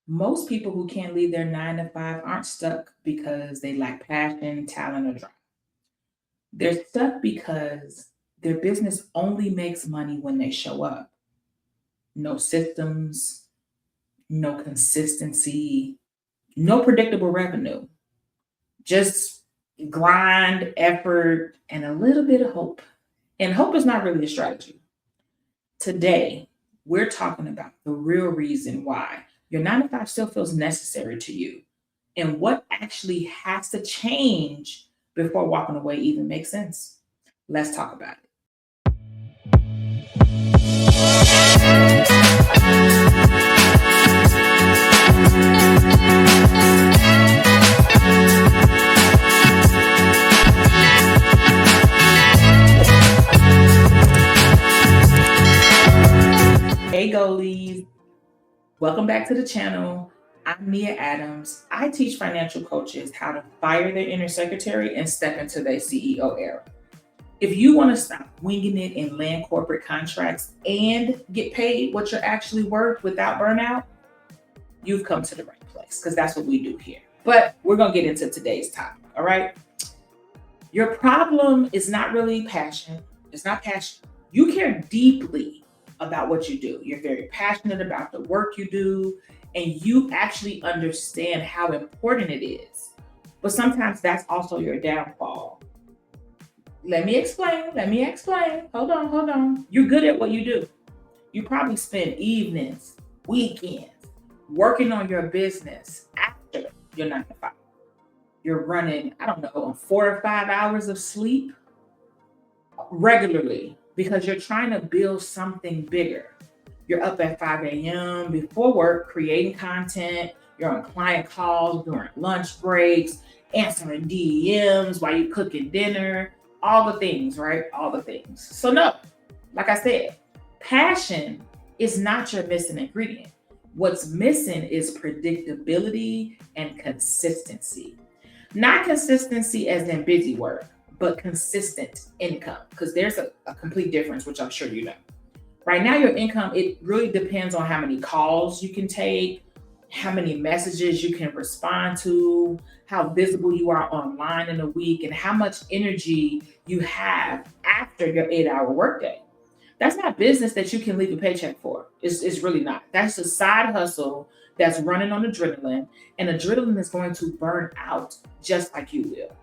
Most people who can't leave their 9 to 5 aren't stuck because they lack passion, talent, or drive. They're stuck because their business only makes money when they show up. No systems, no consistency, no predictable revenue, just grind, effort, and a little bit of hope. And hope is not really a strategy. Today, we're talking about the real reason why your 9 to 5 still feels necessary to you and what actually has to change before walking away even makes sense. Let's talk about it. Hey, goalies. Welcome back to the channel. I'm Mia Adams. I teach financial coaches how to fire their inner secretary and step into their CEO era. If you want to stop winging it and land corporate contracts and get paid what you're actually worth without burnout, you've come to the right place because that's what we do here. But we're going to get into today's topic, all right? Your problem is not really passion. It's not passion. You care deeply about what you do. You're very passionate about the work you do, and you actually understand how important it is. But sometimes that's also your downfall. Let me explain. Hold on. You're good at what you do. You probably spend evenings, weekends, working on your business after your 9 to 5. You're running, 4 or 5 hours of sleep regularly because you're trying to build something bigger. You're up at 5 a.m. before work, creating content. You're on client calls during lunch breaks, answering DMs while you're cooking dinner, all the things, right? All the things. So no, like I said, passion is not your missing ingredient. What's missing is predictability and consistency. Not consistency as in busy work, but consistent income, because there's a complete difference, which I'm sure you know. Right now, your income, it really depends on how many calls you can take, how many messages you can respond to, how visible you are online in a week, and how much energy you have after your 8-hour workday. That's not business that you can leave a paycheck for. It's really not. That's a side hustle that's running on adrenaline, and adrenaline is going to burn out just like you will.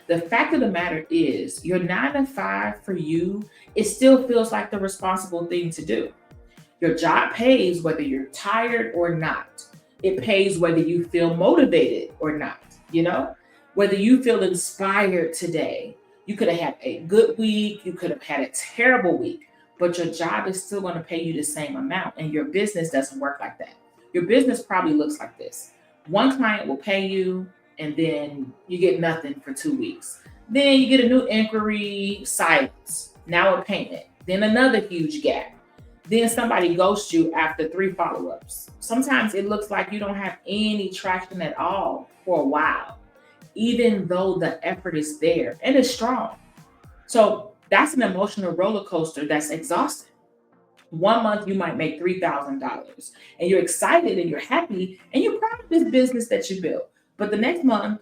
The fact of the matter is, your 9 to 5 for you, it still feels like the responsible thing to do. Your job pays whether you're tired or not. It pays whether you feel motivated or not, whether you feel inspired today. You could have had a good week, you could have had a terrible week, but your job is still going to pay you the same amount, and your business doesn't work like that. Your business probably looks like this. One client will pay you, and then you get nothing for 2 weeks. Then you get a new inquiry, silence, now a payment, then another huge gap. Then somebody ghosts you after 3 follow-ups. Sometimes it looks like you don't have any traction at all for a while, even though the effort is there and it's strong. So that's an emotional roller coaster that's exhausting. 1 month you might make $3,000 and you're excited and you're happy and you're proud of this business that you built. But the next month,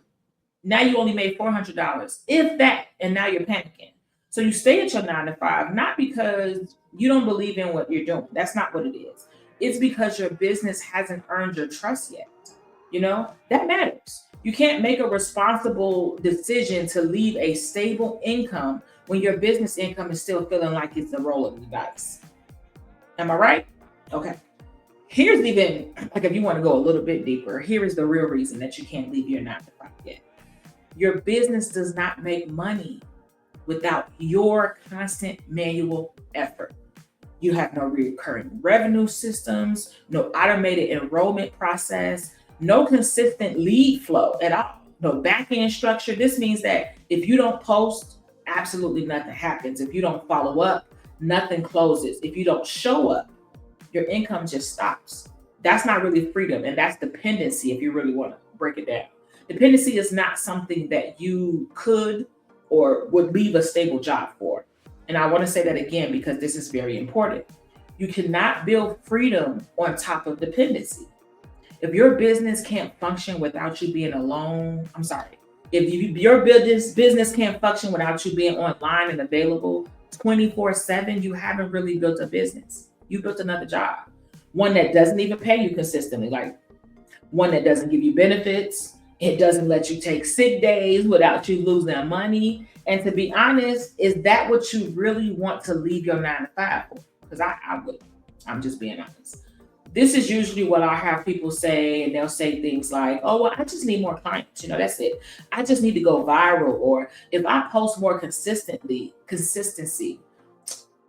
now you only made $400, if that, and now you're panicking. So you stay at your 9 to 5, not because you don't believe in what you're doing. That's not what it is. It's because your business hasn't earned your trust yet. That matters. You can't make a responsible decision to leave a stable income when your business income is still feeling like it's a roll of the dice. Am I right? Okay. Here's even, if you want to go a little bit deeper, here is the real reason that you can't leave your 9 to 5 yet. Your business does not make money without your constant manual effort. You have no recurring revenue systems, no automated enrollment process, no consistent lead flow at all, no back-end structure. This means that if you don't post, absolutely nothing happens. If you don't follow up, nothing closes. If you don't show up, your income just stops. That's not really freedom, and that's dependency if you really want to break it down. Dependency is not something that you could or would leave a stable job for. And I want to say that again because this is very important. You cannot build freedom on top of dependency. If your business can't function without you being alone, I'm sorry. If your business can't function without you being online and available 24/7, you haven't really built a business. You built another job. One that doesn't even pay you consistently, like one that doesn't give you benefits. It doesn't let you take sick days without you losing money. And to be honest, is that what you really want to leave your 9 to 5 for? Because I would. I'm just being honest. This is usually what I have people say, and they'll say things like, oh, well, I just need more clients. That's it. I just need to go viral. Or if I post more consistency,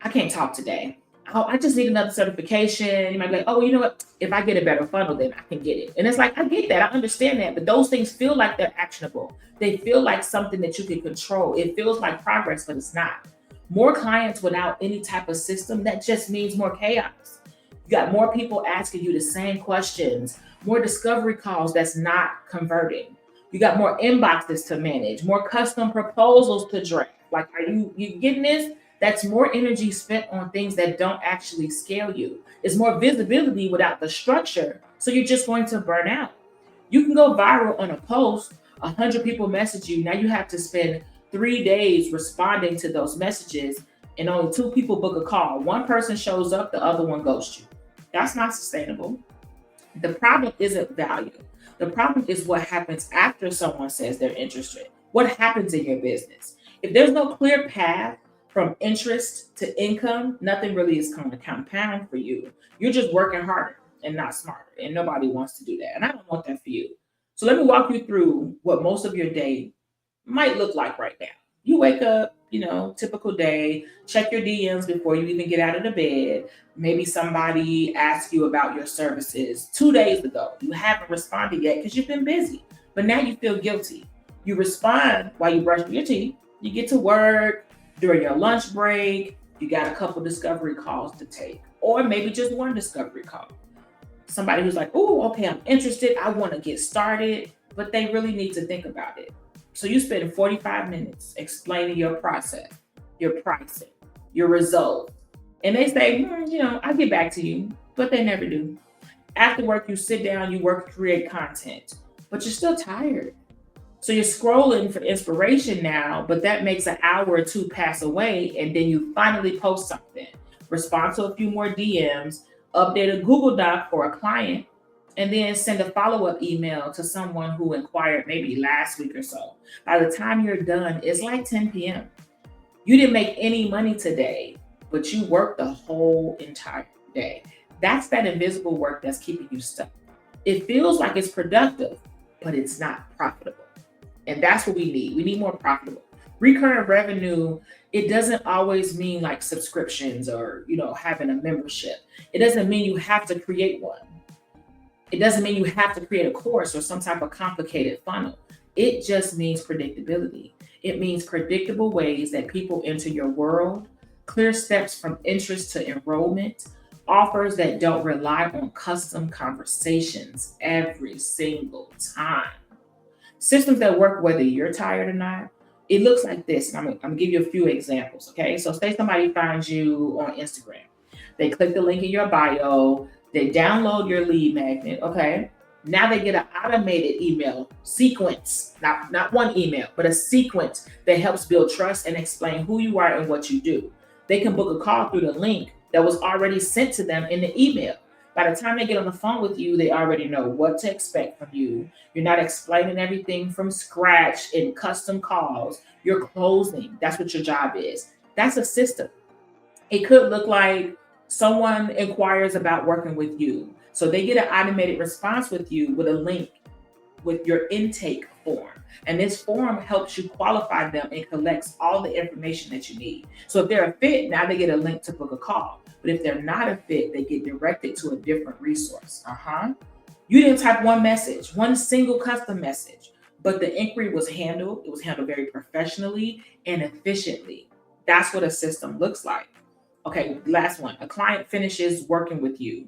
I can't talk today. Oh, I just need another certification. You might be like, oh, you know what? If I get a better funnel, then I can get it. And it's like, I get that. I understand that. But those things feel like they're actionable. They feel like something that you can control. It feels like progress, but it's not. More clients without any type of system, that just means more chaos. You got more people asking you the same questions, more discovery calls that's not converting. You got more inboxes to manage, more custom proposals to draft. Like, are you getting this? That's more energy spent on things that don't actually scale you. It's more visibility without the structure. So you're just going to burn out. You can go viral on a post, 100 people message you. Now you have to spend 3 days responding to those messages, and only 2 people book a call. One person shows up, the other one ghosts you. That's not sustainable. The problem isn't value. The problem is what happens after someone says they're interested. What happens in your business? If there's no clear path from interest to income, nothing really is going to compound for you. You're just working harder and not smarter, and nobody wants to do that. And I don't want that for you. So let me walk you through what most of your day might look like right now. You wake up, typical day, check your DMs before you even get out of the bed. Maybe somebody asked you about your services 2 days ago. You haven't responded yet because you've been busy, but now you feel guilty. You respond while you brush your teeth. You get to work during your lunch break. You got a couple discovery calls to take, or maybe just one discovery call. Somebody who's like, oh, okay, I'm interested. I want to get started, but they really need to think about it. So you spend 45 minutes explaining your process, your pricing, your results. And they say, I'll get back to you, but they never do. After work, you sit down, you work, create content, but you're still tired. So you're scrolling for inspiration now, but that makes an hour or 2 pass away, and then you finally post something, respond to a few more DMs, update a Google Doc for a client, and then send a follow-up email to someone who inquired maybe last week or so. By the time you're done, it's like 10 p.m. You didn't make any money today, but you worked the whole entire day. That's that invisible work that's keeping you stuck. It feels like it's productive, but it's not profitable. And that's what we need. We need more profitable. Recurring revenue, it doesn't always mean like subscriptions or, having a membership. It doesn't mean you have to create one. It doesn't mean you have to create a course or some type of complicated funnel. It just means predictability. It means predictable ways that people enter your world, clear steps from interest to enrollment, offers that don't rely on custom conversations every single time. Systems that work whether you're tired or not. It looks like this. And I'm going to give you a few examples, okay? So say somebody finds you on Instagram. They click the link in your bio. They download your lead magnet, okay? Now they get an automated email sequence, not one email, but a sequence that helps build trust and explain who you are and what you do. They can book a call through the link that was already sent to them in the email. By the time they get on the phone with you, they already know what to expect from you. You're not explaining everything from scratch in custom calls. You're closing. That's what your job is. That's a system. It could look like someone inquires about working with you. So they get an automated response with you with a link with your intake form. And this form helps you qualify them and collects all the information that you need. So if they're a fit, now they get a link to book a call. But if they're not a fit, they get directed to a different resource. You didn't type one message, one single custom message, but the inquiry was handled. It was handled very professionally and efficiently. That's what a system looks like. Okay, last one. A client finishes working with you.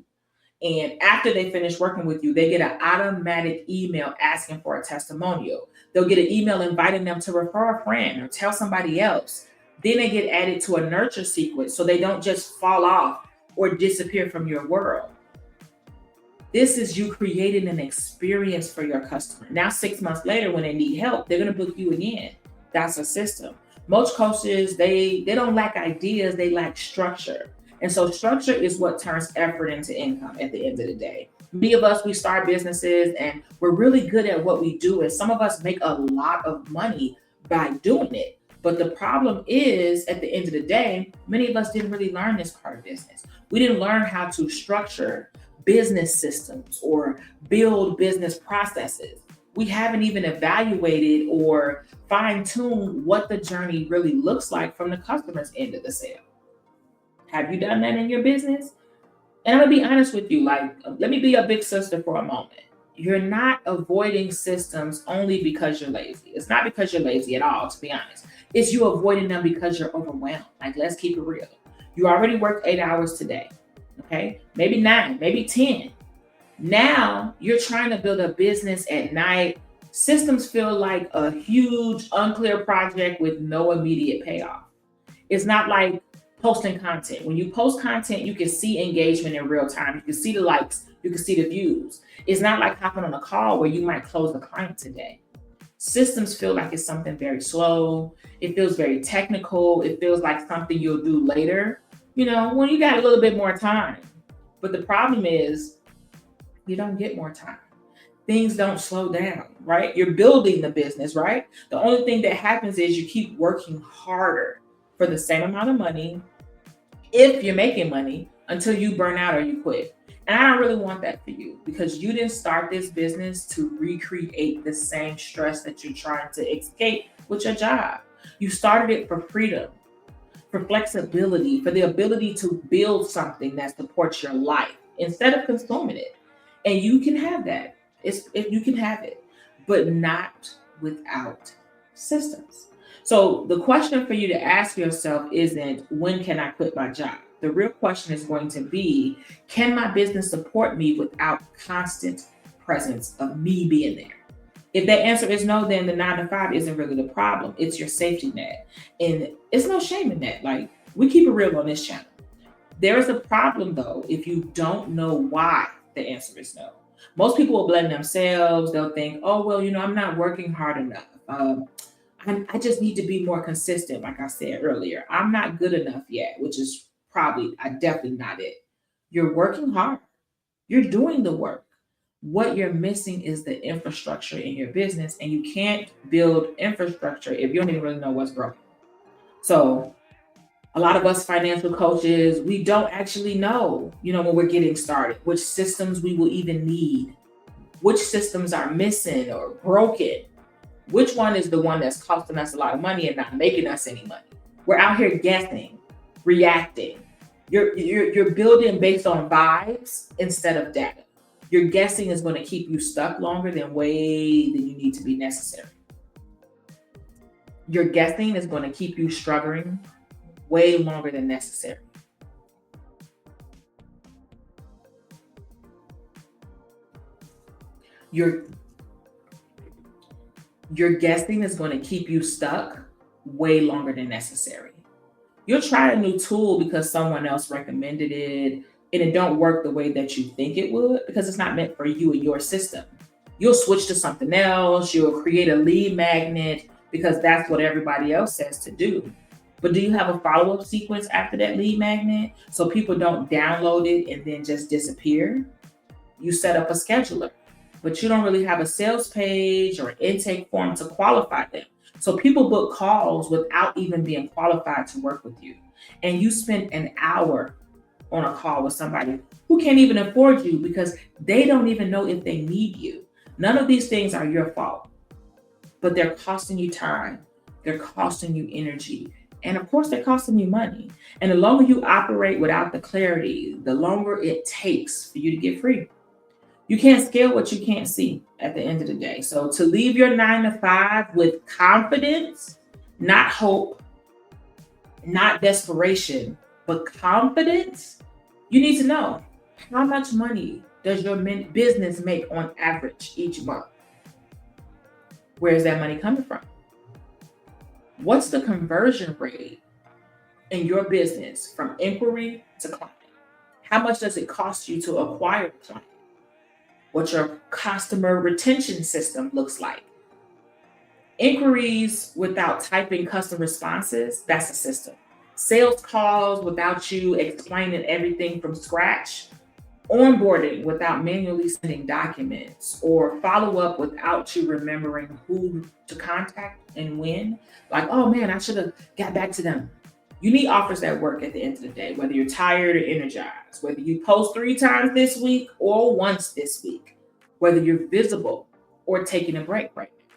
And after they finish working with you, they get an automatic email asking for a testimonial. They'll get an email inviting them to refer a friend or tell somebody else. Then they get added to a nurture sequence so they don't just fall off or disappear from your world. This is you creating an experience for your customer. Now, 6 months later, when they need help, they're going to book you again. That's a system. Most coaches, they don't lack ideas, they lack structure. And so structure is what turns effort into income at the end of the day. Many of us, we start businesses and we're really good at what we do. And some of us make a lot of money by doing it. But the problem is, at the end of the day, many of us didn't really learn this part of business. We didn't learn how to structure business systems or build business processes. We haven't even evaluated or fine-tuned what the journey really looks like from the customer's end of the sale. Have you done that in your business? And I'm gonna be honest with you, like, let me be a big sister for a moment. You're not avoiding systems only because you're lazy. It's not because you're lazy at all, to be honest. It's you avoiding them because you're overwhelmed. Like, let's keep it real. You already worked 8 hours today, okay? Maybe 9, maybe 10. Now you're trying to build a business at night. Systems feel like a huge, unclear project with no immediate payoff. It's not like posting content. When you post content, you can see engagement in real time. You can see the likes, you can see the views. It's not like hopping on a call where you might close the client today. Systems feel like it's something very slow. It feels very technical. It feels like something you'll do later, when you got a little bit more time. But the problem is, you don't get more time. Things don't slow down, right? You're building the business, right? The only thing that happens is you keep working harder for the same amount of money, if you're making money, until you burn out or you quit. And I don't really want that for you, because you didn't start this business to recreate the same stress that you're trying to escape with your job. You started it for freedom, for flexibility, for the ability to build something that supports your life instead of consuming it. And you can have that. You can have it, but not without systems. So the question for you to ask yourself isn't, when can I quit my job? The real question is going to be, can my business support me without constant presence of me being there? If that answer is no, then the 9 to 5 isn't really the problem. It's your safety net. And it's no shame in that. Like, we keep it real on this channel. There is a problem, though, if you don't know why the answer is no. Most people will blame themselves. They'll think, oh, well, I'm not working hard enough. I just need to be more consistent, like I said earlier. I'm not good enough yet, which is definitely not it. You're working hard. You're doing the work. What you're missing is the infrastructure in your business, and you can't build infrastructure if you don't even really know what's broken. So a lot of us financial coaches, we don't actually know, when we're getting started, which systems we will even need, which systems are missing or broken, which one is the one that's costing us a lot of money and not making us any money. We're out here guessing, reacting. You're building based on vibes instead of data. Your guessing is going to keep you stuck longer than you need to be necessary. Your guessing is going to keep you struggling way longer than necessary. Your guessing is going to keep you stuck way longer than necessary. You'll try a new tool because someone else recommended it, and it don't work the way that you think it would because it's not meant for you and your system. You'll switch to something else. You'll create a lead magnet because that's what everybody else says to do. But do you have a follow-up sequence after that lead magnet so people don't download it and then just disappear? You set up a scheduler, but you don't really have a sales page or intake form to qualify them. So people book calls without even being qualified to work with you. And you spend an hour on a call with somebody who can't even afford you because they don't even know if they need you. None of these things are your fault, but they're costing you time. They're costing you energy. And of course, they're costing you money. And the longer you operate without the clarity, the longer it takes for you to get free. You can't scale what you can't see at the end of the day. So to leave your 9 to 5 with confidence, not hope, not desperation, but confidence, you need to know, how much money does your business make on average each month? Where is that money coming from? What's the conversion rate in your business from inquiry to client? How much does it cost you to acquire a client? what your customer retention system looks like. Inquiries without typing custom responses, that's a system. Sales calls without you explaining everything from scratch. Onboarding without manually sending documents, or follow up without you remembering who to contact and when. Like, oh man, I should have got back to them. You need offers that work at the end of the day, whether you're tired or energized, whether you post 3 times this week or once this week, whether you're visible or taking a break right now.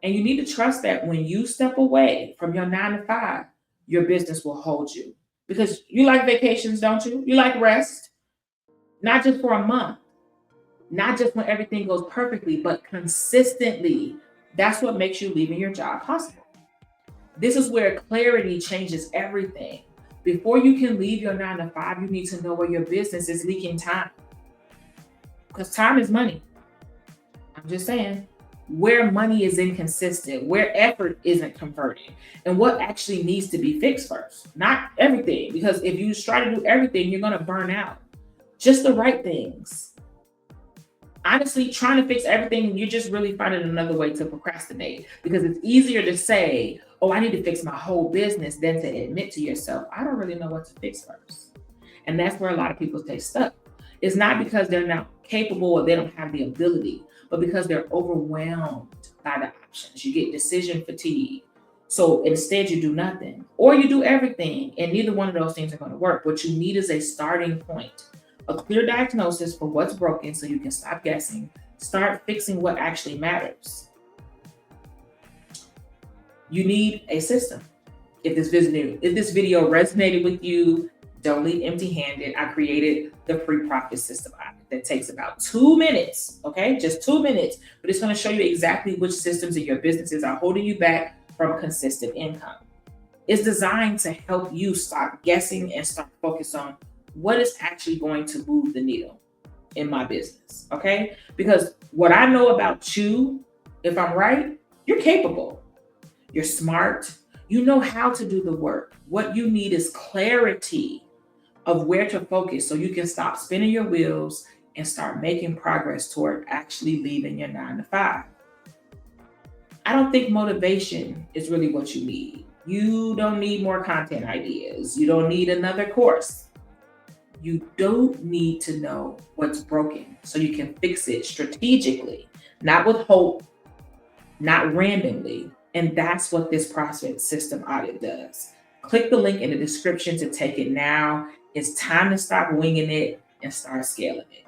And you need to trust that when you step away from your 9 to 5, your business will hold you. Because you like vacations, don't you? You like rest, not just for a month, not just when everything goes perfectly, but consistently. That's what makes you leaving your job possible. This is where clarity changes everything. Before you can leave your 9 to 5, you need to know where your business is leaking time. Because time is money. I'm just saying, where money is inconsistent, where effort isn't converting, and what actually needs to be fixed first. Not everything, because if you try to do everything, you're going to burn out. Just the right things. Honestly, trying to fix everything, you're just really finding another way to procrastinate, because it's easier to say, oh, I need to fix my whole business, than to admit to yourself, I don't really know what to fix first. And that's where a lot of people stay stuck. It's not because they're not capable or they don't have the ability, but because they're overwhelmed by the options. You get decision fatigue. So instead you do nothing, or you do everything, and neither one of those things are going to work. What you need is a starting point, a clear diagnosis for what's broken so you can stop guessing, start fixing what actually matters. You need a system. If this video resonated with you, don't leave empty-handed. I created the free profit system that takes about 2 minutes, okay? Just 2 minutes, but it's going to show you exactly which systems in your businesses are holding you back from consistent income. It's designed to help you stop guessing and start focus on what is actually going to move the needle in my business, okay? Because what I know about you, if I'm right, you're capable, you're smart, you know how to do the work. What you need is clarity of where to focus so you can stop spinning your wheels and start making progress toward actually leaving your 9 to 5. I don't think motivation is really what you need. You don't need more content ideas. You don't need another course. You don't need to know what's broken so you can fix it strategically, not with hope, not randomly. And that's what this profit system audit does. Click the link in the description to take it now. It's time to stop winging it and start scaling it.